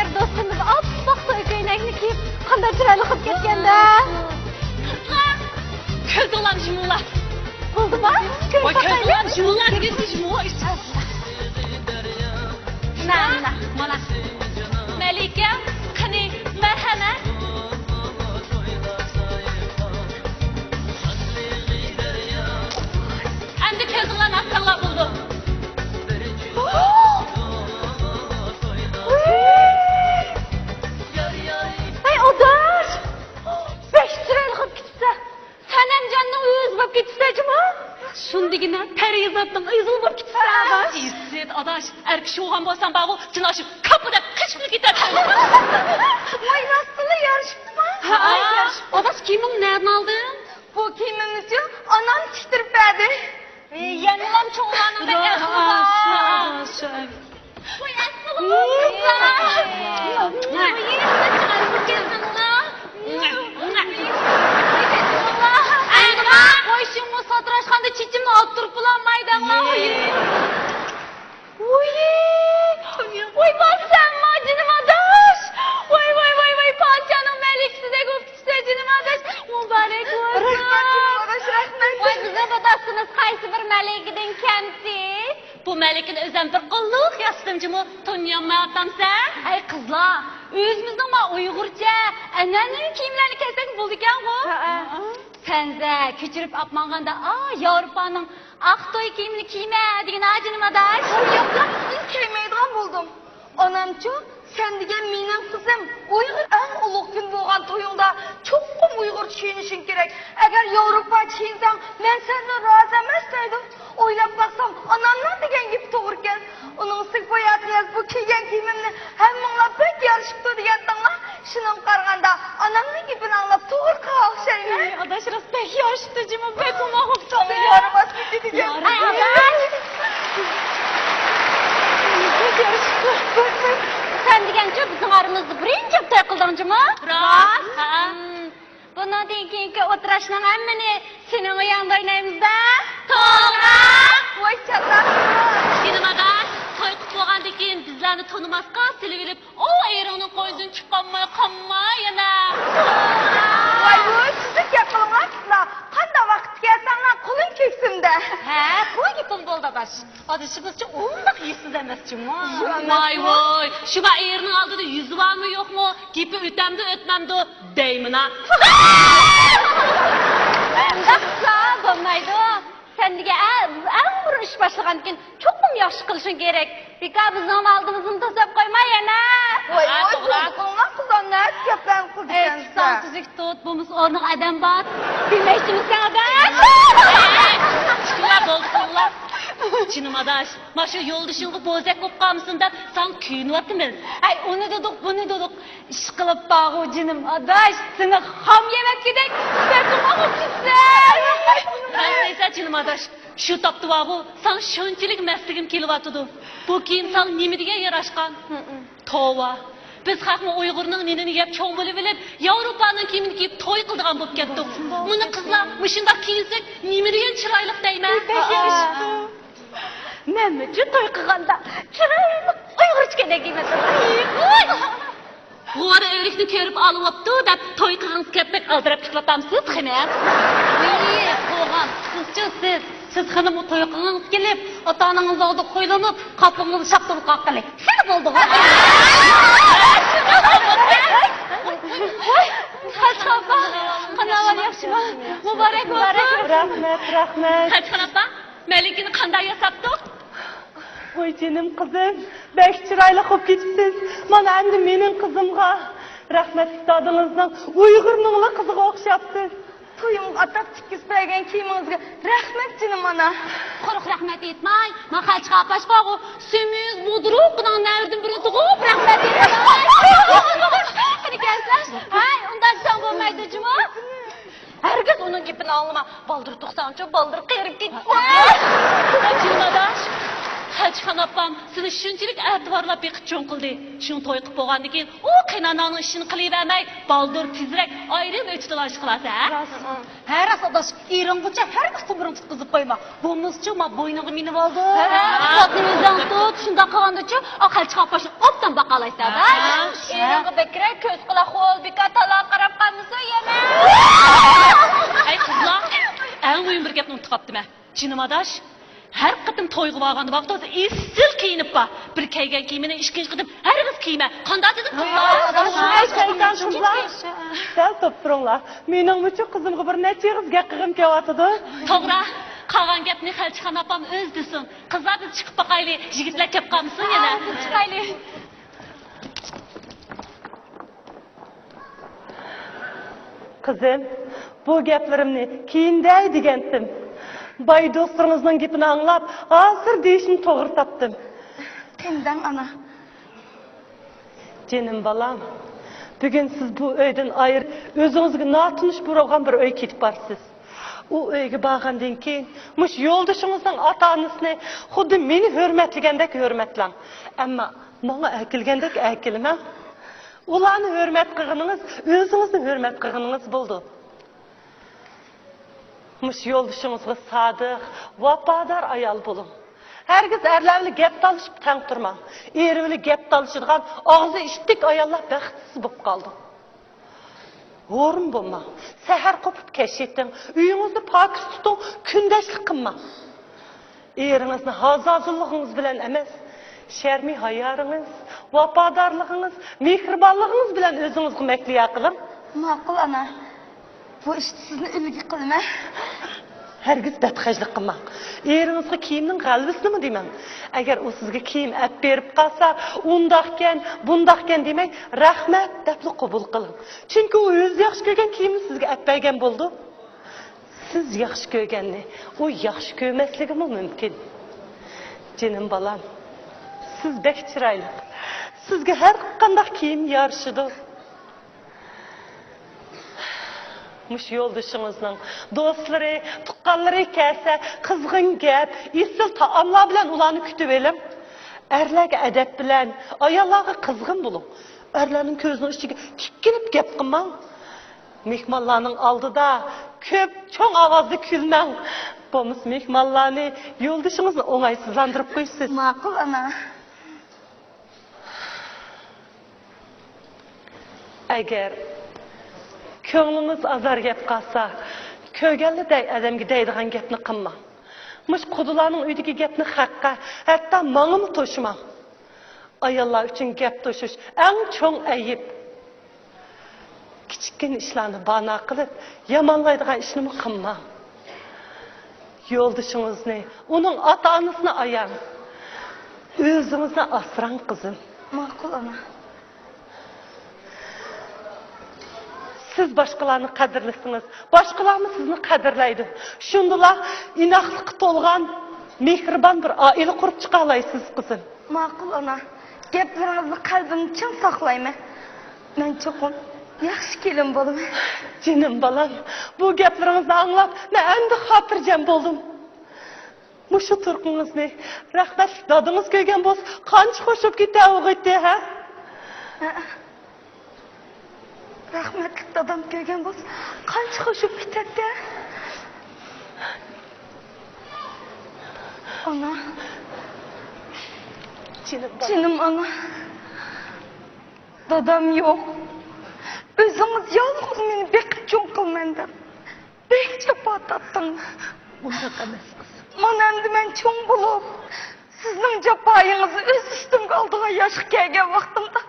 Eğer dostumuz appak toy köynekni kiyip qanday chiroyli qilib ketganda. Qizlar, ko'z olam jumulla. Bo'ldimi? Voy ko'z olam jumulla degisi jumulla. Mana. Malika, qani marhamat. Endi ko'zinglarni asralab bo'ldi. Ay odaş! Beş chiroyli qilib ketsa, sanam jonning o'zi bo'lib ketsajmi? Shundigina Parizatning o'zi bo'lib ketsa. İzzet adaş, erkishi olgan bo'lsam bag'u, jinoshi kapida qishib ketadi. Voy rostini yarışibdimi? Adaş kiyiming nereden aldın? Bu kiyimimizni anam tiktirib berdi. Yenilam çoğlanın da yazılar. Voy assalomu qo'yishimni sotirashganda chichimni olib turib bulanmaydinglar. Voy bo'lsam jinim adash. Voy panchaning meliksizdek bo'lib ketsa jinim adash. Muborak bo'lsin. Rahmat. Voy bizning dadasimiz qaysi bir malikidan kamsiz? Bu Melik'in özden bir qılıq yastımcımı tanıyanmay atamsan? Ay qizlar, o'zimizning ma Uyg'urcha an'anaviy kiyimlarni kiysak bo'lgan ku. Senze ko'chirib olib manganda, Yevropaning aqtoy kiyimini kiyma degan ajinim adash. Yo'q, siz kiymaydigan bo'ldim. Onamchi, sen degan mening qizim Uyg'ur eng ulug' kun bo'lgan to'yingda cho'qqim Uyg'ur kiyinishing kerak. Agar Yevropa kiyinsang, men sendan rozi emas dedim. O'ylab baksam, onamdan degan gap to'g'ri ekan. Uning sifoyatini bu kiygan kiyimimni hammanglar pek yarashibdi degandinglar. Shuning qaraganda onamning gapini anglab to'g'ri qilishaymi? Adaş rast pek yaşlı cımı pek umağım Sana yaramas degan. Ay adash. Sen degancha bizning aramizda birinchi to'y qildingmi? Rost. Bundan keyingi o'tirishning hammani sening uyingda o'ynaymiz-da. To'g'ri. Voy chatlar. Senin adaş toy kutlagandan keyin bizlarni tanımasqa silib elib, o ayroning qo'yindan chiqqanmay qolmay yana. Voy, sizni gap qilmoqsizlar. Qanday vaqt kelsanglar qo'lim keksimda. Ha, qo'y gapim bo'ldi adash. Adashimizcha undoq yesiz emasmi? Voy. Şu ayırının aldığı yüzü var mı yok mu? Gipi ötemdi ötmemdi deymin ha. Ndaqsa bo'lmaydi. Sen degan eng bir ish boshlagandan keyin cho'qim yaxshi qilishing kerak. Beka bizning oldimizni tasab qo'ymay yana. Voy, qo'ng'an qilganlar gaplarni qilgansiz. Sen tüzük tut, bumuz ornaq adam var. Bilmaysizmi adash? Şunlar dolsunlar. Canım adaş, maşa yolduşungu bozak bo'lib qolmsin deb sen kuyunyaptimiz. Ay, uni dedik, buni dedik. Ish qilib bag'u jinim adash, seni ham yemek kerak. Bekum olib ketsin. Ben neyse canım adaş, şu taptı bağu, sen şunçilik mesligim kelyapti. Bu kiyim sen nima degan yarashgan? Tova. Biz haqmi Uyg'urning nenini yeb cho'ng bo'lib bilib, Yevropaning kiyimini kiyib to'y qildigan bo'lib ketdik. Buni qizlar mushunda kiyinsak, nima degan chiroyli deyman. Men uchun to'y qilganda chiroyli Uyg'urcha kerak emas. G'ora erikni ko'rib olyapti deb to'y qilgan kepek aldirab chiqatamsiz, xamat. Qo'g'am, siz xanam to'y qilgansiz kelib, ota-onangiz oldida qo'ylanib, qopingizni shaptirib qoqqili. Seni bo'ldi-ku. Xatxopa, qanaval yaxshimi? Muborak bo'lsin. Rahmat. Xatxopa, Melikini qanday yasabdi? Voy canım kızım, bek chiroyli qilib ketibsiz. Mana endi mening qizimga rahmat ustodingizning Uyg'urning qiziga o'xshabsiz. To'yimga atab tikiz bergan kiyimingizga rahmat jinim ana. Quruq rahmat etmay, men xalqqa apashqo'g'u semiz budruqdan navdim bir tug'ib rahmat etmay. Qani kelsan? Hay, undan so'ng bo'lmaydi juma. Herkes onun gapini anlama. Baldır 90'cı, baldır qiyirib ketsin. Jinim adaş, Xalçıxan apam seni şunçilik etibarlap beqib ço'ng qildi. Shun to'y qilib bo'lgandan keyin u qiynanangning ishini qilavermay, baldur tezroq ayrim o'chdilash qilasiz, ha? Her asadaş İran'gıça her bir sıvırın tutkızıp koyma. Bonusçu ma boynuğu minip oldu. Satımızdan tut, şunda kalandıçı o kalçığa başını optan bakalaysa da. İran'gı bekire köz kula hol bir katala karab kanısı yeme. Ay qizlar, eng mühim bir gapni unutib qopdim. Jinimadash, har qatim to'yga borganda vaqt o'zi istil kiyinib bor. Bir kiygan kiyimini ishga qilib, har qiz kiyma. Qanday dedi Ay şeytan kızlar. Sen topturunlar. Mening muchu qizimga bir necha qizga qig'im kelyapti. To'g'ri, qolgan gapni Xalçıxan apam o'z desin. Qizlar biz chiqib boqaylik, yigitlar kelib qolsin yana. Çıkaylı. Kızım, bu gaplerimni kiyinday degandim. Bay dostlarınızın gapini anlap, asır deyishini to'g'ri topdim. Senden ana. Canım balam, bugün siz bu öyden ayır, özünüzge natunish bo'lgan bir öy ketib barsiz. U öyge borgandan keyin, mush yo'ldashingizning ota-onasini xuddi meni hurmatlagandek hurmatlang. Ammo menga akilgandek akilmang. Ularni hurmat qilganingiz, o'zingizni hurmat qilganingiz bo'ldi. Mush yo'ldashingizga sodiq, vafodor ayol bo'ling. Herkes erlerle gap talışıp tang turmang. Erivli gap talışırgan ağzı iştik ayollar baxtsiz bo'lib qoldi. O'rin bo'lmang. Sahar qopib keşetting, uyingizni pok tuting, kundashlik qilmang. Eringizni hazazilligingiz bilan emas, sharmi hayoringiz, vafodorligingiz, mehribonligingiz bilan o'zingizga makliya qiling. Ma'qul ana. Bu işte sizni ulgi qilma. Herkes betxajlik qilmang. Erinizga kiyimning g'alvisini mi deyman? Agar u sizga kiyim olib berib qolsa, undaqkan, bundaqkan demay, rahmat deb qabul qiling. Chunki u o'zi yaxshi ko'rgan kiyimni sizga olib bergan bo'ldi. Siz yaxshi ko'rganni, u yaxshi ko'rmasligi mumkin. Jinim balam, siz bek chiroyli. Sizga har qanday kiyim yarashadi. Mush yo'ldashingizning do'stlari, tuqqanlari kelsa, qizg'in gap, isil taomlar bilan ularni kutib elim. Erlarga adab bilan, ayollarga qizg'in bo'ling. Erlarning ko'zining ichiga tikkinib gap qilmang. Mehmonlarning oldida ko'p cho'ng ovozda kulmang. Bo'lmas mehmonlarni yo'ldashingizni o'ng'aysizlantirib qo'ysiz. Ma'qul ana. Agar ko'ngliniz azar gap qolsa, ko'rganliday odamga deydigan gapni qilmang. Mush qudularning uydagi gapni haqqa, hatto mang'imi to'shmang. Ayollar uchun gap to'shish eng cho'ng ayib. Kichikkin ishlarni bana qilib, yomonlaydigan ishni qilmang. Yo'ldashingizni, uning ota-onasini ayang. O'zingizni asrang qizim. Ma'qul ana. Siz başkalarını qadrlisiniz, başkalarını sizni qadrlaydi. Şundalar inoqlikqa to'lgan, mehribon bir oila qurib chiqa olaysiz qizim. Ma'qul ana. Gaplaringizni qalbimda chin saqlayman. Men cho'qim yaxshi kelin bo'laman. Jinim balam, bu gaplaringizni anglab, men endi xotirjam bo'ldim. Mushu turqingizni rahmat dadingiz ko'rgan bo'lsa, qancha qo'shib ketavg'idi, ha? Rahmetlik dadam ko'rgan bo'lsa, qancha qo'shib ketadi. Ana. Jinim ana. Dadam yo'q. O'zingiz yolg'iz meni beqib cho'ng qilmanda. Bekcha potatdim. Bundoq emas qizim. Mana endi men cho'ng bo'lib, sizning jafoyingizni o'z ustimga oldigan yoshga kelgan vaqtimda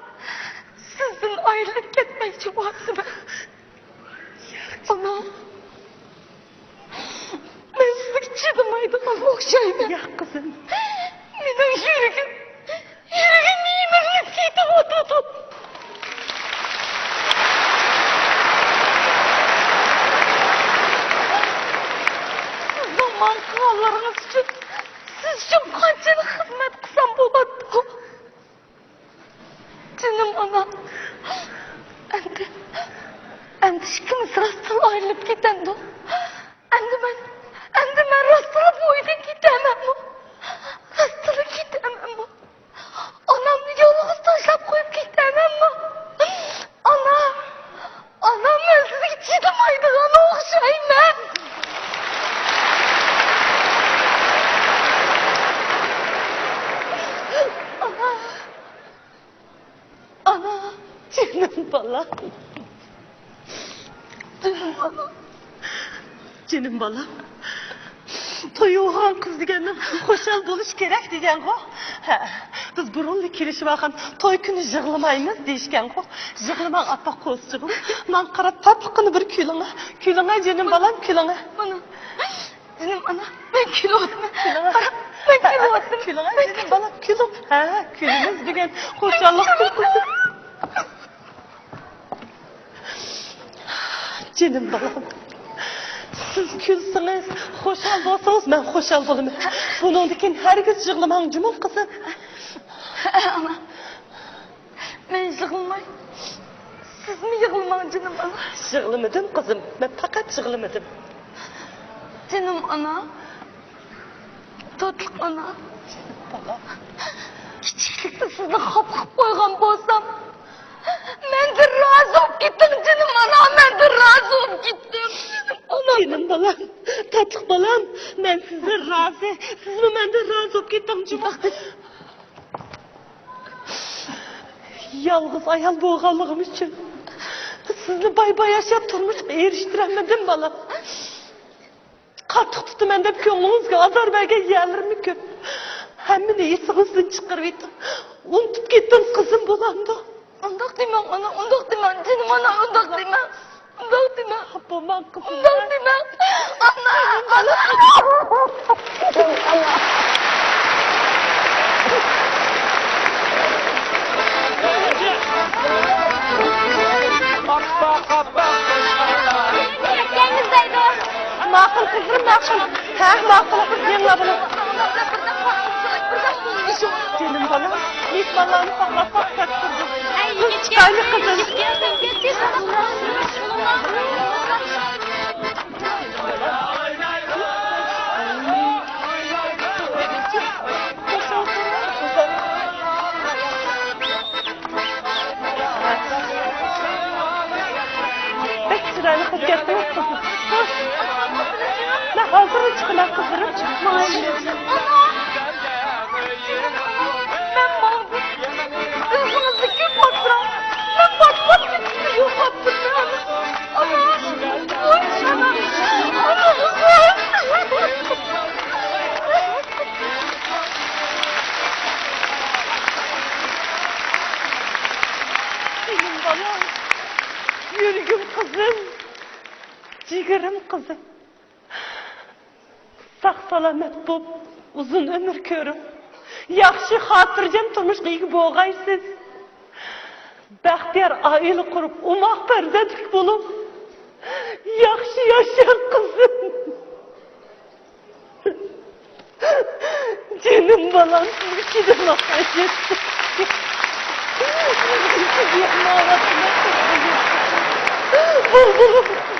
sizdan ayrilib ketmoqchi bo'ldim. Ana. Men sizga chidamaydigan o'xshayman. Yo'q qizim. Mening yuragim yemirib ketyapti. Zaman qilganlaringiz uchun siz uchun qanchalik xizmat qilsam bo'ladi. Jinim ana. Endi ikkimiz rostdan ayrilib ketamiz. Endi men rostdan bu uydan ketamanmi? Rostdan ana. Canım balam. Toyuğan kız degenden hoşal buluş gerek degen go. Biz burunlu kirişip akan toy günü jığlamaymiz deyişken go. Jığlamak apa koşçuğum. Man qarap tapqını bir külüne. Külüne canım balam külüne. Ana. Canım ana. Ben kilo oldum. Ben kilo oldum. Külüne canım balam külüm. Külümüz degen hoşallıktır kızım. Canım balam. Siz külsünüz, hoşal bolsanız ben hoşal bolum. Bunun dikin herkes jığlaman cumul kızım. Ana. Ben yığılmay. Siz mi yığılman canım ana? Jığlamadım kızım. Ben fakat jığlamadım. Canım ana. Tatlı ana. Balam. Kiçiklikte sizni kapıp koygan bolsam. Ben de razı olup gittim canım ana. Ben de razı olup gittim. Ana. Benim balam, tatlı balam. Ben size razı. Siz mi benden razı olup gittim cumul. Yalnız ayal boğalığım için. Sizni bay yaşap turmuş eriştiremedim balam. Qartıq tuttum ben de köngünüzge azar belge yerlerimi köp. Hemmini esinizden çıkarıp ettim. Unutup gittim kızım bulandı. Ondak demem ana, ondak demem canım ana, ondak demem. Ondak demem. Babam kızım. Ondak demem. Ana, ana. Ana. Makul kızım makul. Makul kız yanına bunu. Canım bana. İlk balağını saklasak kaçtırdım. Çıkaylı kızım. Sırayla kız getirmek kızım. Ne hazırı çıkılar kızırım çıkmayın. Ben bağırdım. Kızınızı kim batıram? Ben batmak için yok attım ya. Ana. Ana. Benim balam. Yürgüm kızım. Ciğerim kızım. Sağ salamet bulup uzun ömür körüm. Yaxşı hatırcam turmuş iyi boğaysız. Bəxtiyar aile kurup umaq perdedik bulup. Yaxşı yaşar kızım. Canım balam sizi de mahal ettim. Sizi bir ağlatına kızım. Bulbulum.